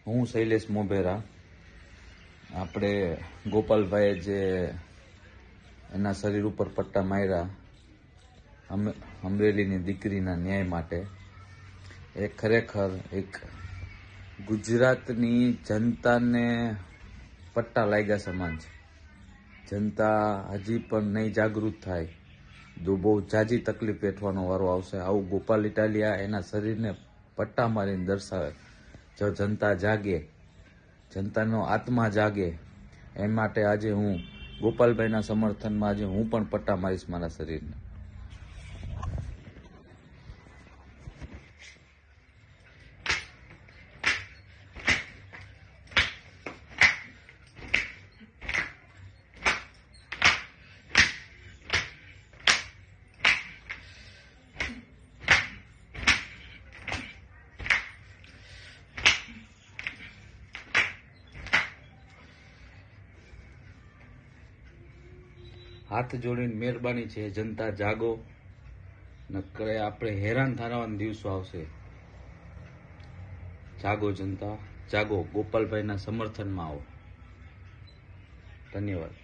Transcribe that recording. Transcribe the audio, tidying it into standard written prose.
હું શૈલેષ મોભેરા. આપણે ગોપાલભાઈએ જે એના શરીર ઉપર પટ્ટા માર્યા અમરેલીની દીકરીના ન્યાય માટે, એ ખરેખર એક ગુજરાતની જનતાને પટ્ટા લાગ્યા સમાન છે. જનતા હજી પણ નહીં જાગૃત થાય તો બહુ જાજી તકલીફ વેઠવાનો વારો આવશે. આવું ગોપાલ ઇટાલિયા એના શરીરને પટ્ટા મારીને દર્શાવે. જો જનતા જાગે, જનતાનો આત્મા જાગે, એ માટે આજે હું ગોપાલભાઈના સમર્થનમાં આજે હું પણ પટ્ટા મારીશ મારા શરીરને. હાથ જોડીને મહેરબાની છે, જનતા જાગો, નકરે આપણે હેરાન થવાના દિવસો આવશે. જાગો જનતા, જાગો, ગોપાલભાઈના સમર્થનમાં આવો. ધન્યવાદ.